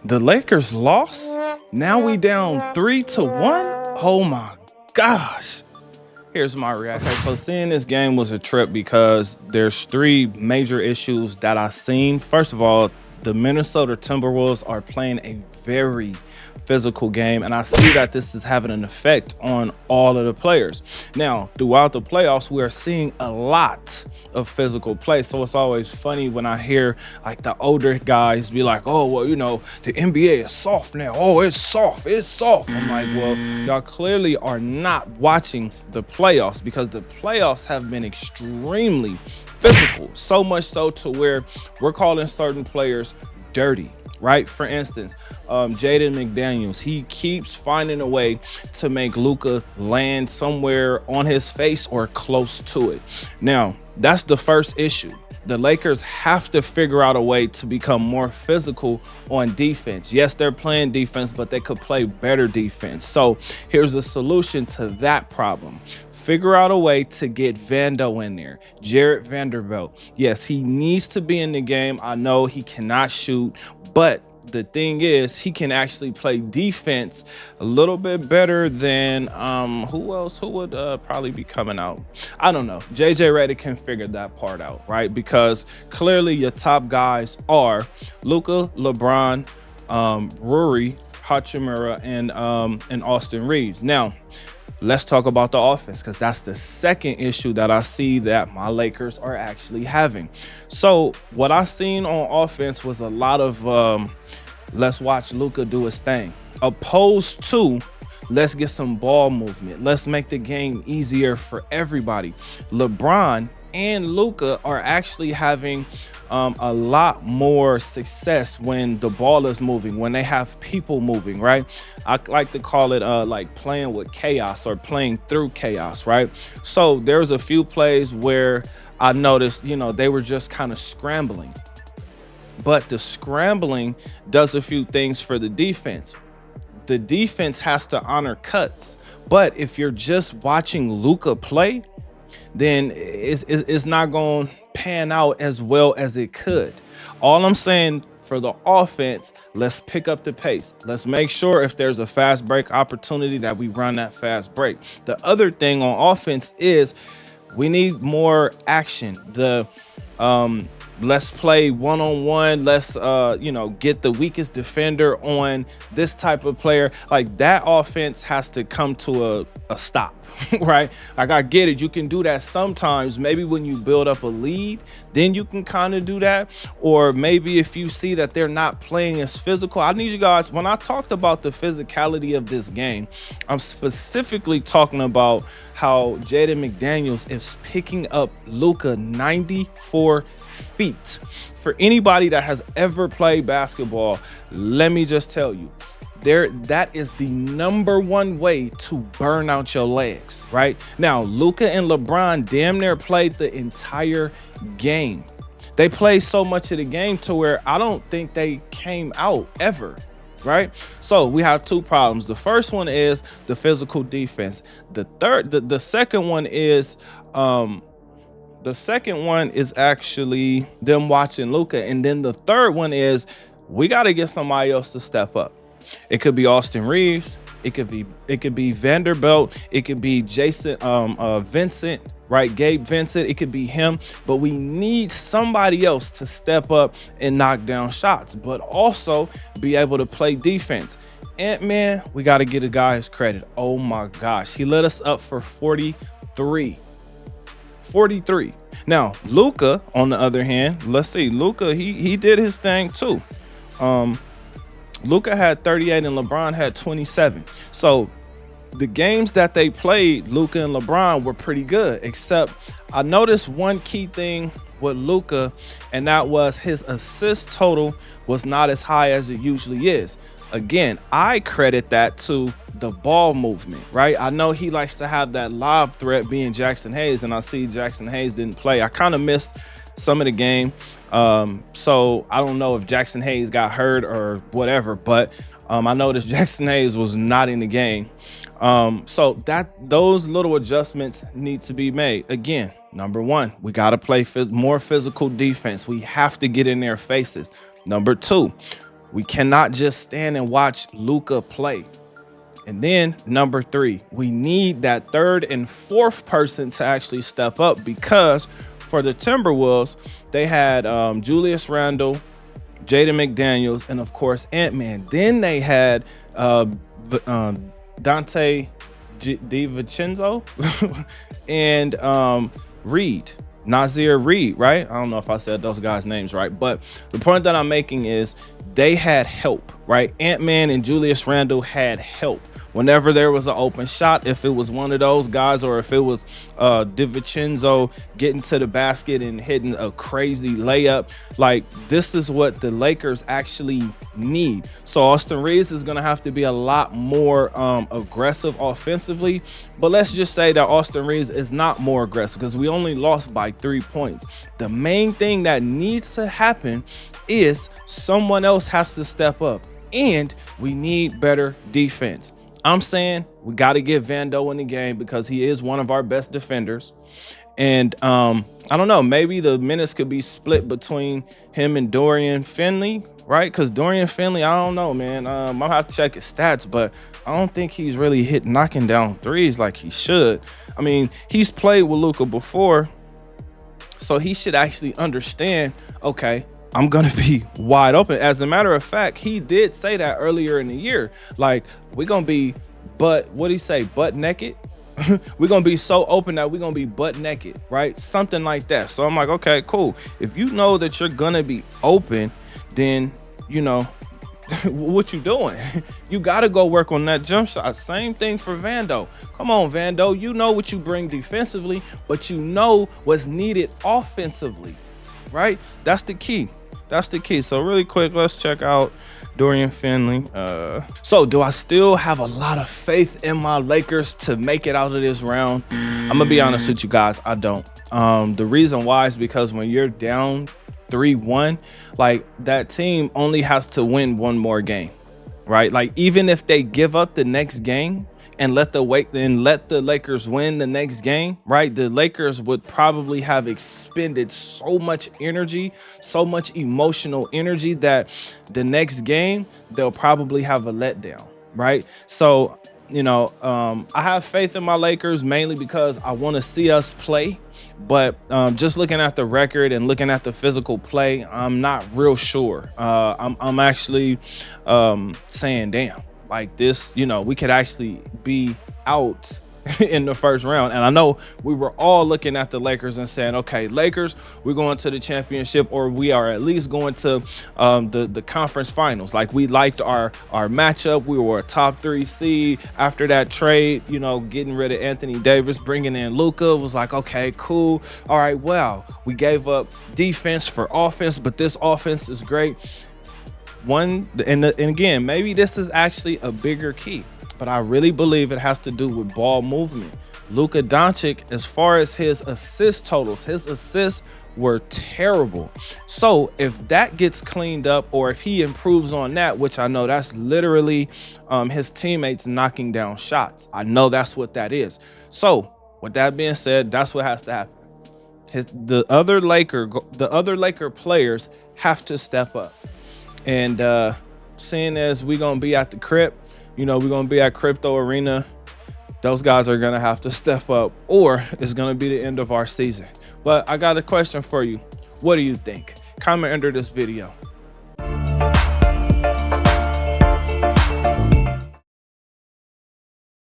The Lakers lost. Now we down 3-1. Oh my gosh. Here's my reaction. So seeing this game was a trip because there's three major issues that I seen. First of all, the Minnesota Timberwolves are playing a very physical game, and I see that this is having an effect on all of the players. Now, throughout the playoffs, we are seeing a lot of physical play. So it's always funny when I hear like the older guys be like, oh, well, the NBA is soft now. Oh, it's soft. It's soft. I'm like, well, y'all clearly are not watching the playoffs, because the playoffs have been extremely physical. So much so to where we're calling certain players dirty. Right? For instance, Jaden McDaniels, he keeps finding a way to make Luka land somewhere on his face or close to it. Now, that's the first issue. The Lakers have to figure out a way to become more physical on defense. Yes, they're playing defense, but they could play better defense. So here's a solution to that problem. Figure out a way to get Vando in there. Jarred Vanderbilt. Yes, he needs to be in the game. I know he cannot shoot, but the thing is, he can actually play defense a little bit better than who else? Who would probably be coming out? I don't know. JJ Redick can figure that part out, right? Because clearly your top guys are Luka, LeBron, Rory, Hachimura, and Austin Reeves. Now, let's talk about the offense, because that's the second issue that I see that my Lakers are actually having. So what I seen on offense was a lot of let's watch Luka do his thing, opposed to let's get some ball movement. Let's make the game easier for everybody. LeBron and Luka are actually having a lot more success when the ball is moving, when they have people moving, right? I like to call it like playing with chaos or playing through chaos, right? So there's a few plays where I noticed, they were just kind of scrambling. But the scrambling does a few things for the defense. The defense has to honor cuts. But if you're just watching Luka play, then it's not going to pan out as well as it could. All I'm saying for the offense, let's pick up the pace. Let's make sure if there's a fast break opportunity that we run that fast break. The other thing on offense is we need more action. Let's play one-on-one. Let's, get the weakest defender on this type of player. Like, that offense has to come to a stop, right? Like, I get it. You can do that sometimes. Maybe when you build up a lead, then you can kind of do that. Or maybe if you see that they're not playing as physical. I need you guys, when I talked about the physicality of this game, I'm specifically talking about how Jaden McDaniels is picking up Luka 94 feet. For anybody that has ever played basketball, let me just tell you, that is the number one way to burn out your legs, right? Now, Luka and LeBron damn near played the entire game. They played so much of the game to where I don't think they came out ever, right? So we have two problems. The first one is the physical defense. The second one is actually them watching Luka. And then the third one is we got to get somebody else to step up. It could be Austin Reeves. It could be Vanderbilt. It could be Vincent, right? Gabe Vincent. It could be him. But we need somebody else to step up and knock down shots, but also be able to play defense. Ant-Man, we got to get a guy his credit. Oh my gosh. He let us up for 43. Now, Luka, on the other hand, let's see. Luka, he did his thing too. Luka had 38 and LeBron had 27. So the games that they played, Luka and LeBron, were pretty good, except I noticed one key thing with Luka, and that was his assist total was not as high as it usually is. Again, I credit that to the ball movement, right? I know he likes to have that lob threat being Jackson Hayes, and I see Jackson Hayes didn't play. I kind of missed some of the game. So I don't know if Jackson Hayes got hurt or whatever, but I noticed Jackson Hayes was not in the game. So those little adjustments need to be made. Again, number one, we got to play more physical defense. We have to get in their faces. Number two, We cannot just stand and watch Luka play. And then number 3, we need that third and fourth person to actually step up, because for the Timberwolves, they had Julius Randle, Jaden McDaniels, and of course Ant-Man. Then they had Dante DiVincenzo and Reed. Nazir Reed, right? I don't know if I said those guys' names right, but the point that I'm making is they had help, right? Ant-Man and Julius Randle had help. Whenever there was an open shot, if it was one of those guys, or if it was DiVincenzo getting to the basket and hitting a crazy layup, like, this is what the Lakers actually need. So Austin Reeves is going to have to be a lot more aggressive offensively. But let's just say that Austin Reeves is not more aggressive, because we only lost by 3 points. The main thing that needs to happen is someone else has to step up, and we need better defense. I'm saying we got to get Vando in the game, because he is one of our best defenders. And I don't know, maybe the minutes could be split between him and Dorian Finley, right? Because Dorian Finley, I don't know, man. I'll have to check his stats, but I don't think he's really knocking down threes like he should. I mean, he's played with Luka before, so he should actually understand, okay, I'm going to be wide open. As a matter of fact, he did say that earlier in the year. Like, we're going to be butt naked? We're going to be so open that we're going to be butt naked, right? Something like that. So I'm like, okay, cool. If you know that you're going to be open, then, you know, what you doing? You got to go work on that jump shot. Same thing for Vando. Come on, Vando. You know what you bring defensively, but you know what's needed offensively, right? That's the key. That's the key. So really quick, let's check out Dorian Finley. So do I still have a lot of faith in my Lakers to make it out of this round? I'm gonna be honest with you guys, I don't. The reason why is because when you're down 3-1, like, that team only has to win one more game, right? Like, even if they give up the next game and let the Lakers win the next game, right? The Lakers would probably have expended so much energy, so much emotional energy, that the next game they'll probably have a letdown, right? So, you know, I have faith in my Lakers mainly because I want to see us play. But just looking at the record and looking at the physical play, I'm not real sure. I'm actually saying, damn, like, this, you know, we could actually be out in the first round. And I know we were all looking at the Lakers and saying, okay, Lakers, we're going to the championship, or we are at least going to the conference finals. Like, we liked our matchup. We were a top 3 seed after that trade, you know, getting rid of Anthony Davis, bringing in Luka. Was like, okay, cool. All right, well, we gave up defense for offense, but this offense is great. And again, maybe this is actually a bigger key, but I really believe it has to do with ball movement. Luka Doncic, as far as his assist totals, his assists were terrible. So if that gets cleaned up, or if he improves on that, which I know that's literally his teammates knocking down shots. I know that's what that is. So with that being said, that's what has to happen. The other Laker players have to step up. And seeing as we're going to be at the crib, you know, we're going to be at Crypto Arena, those guys are going to have to step up, or it's going to be the end of our season. But I got a question for you. What do you think? Comment under this video.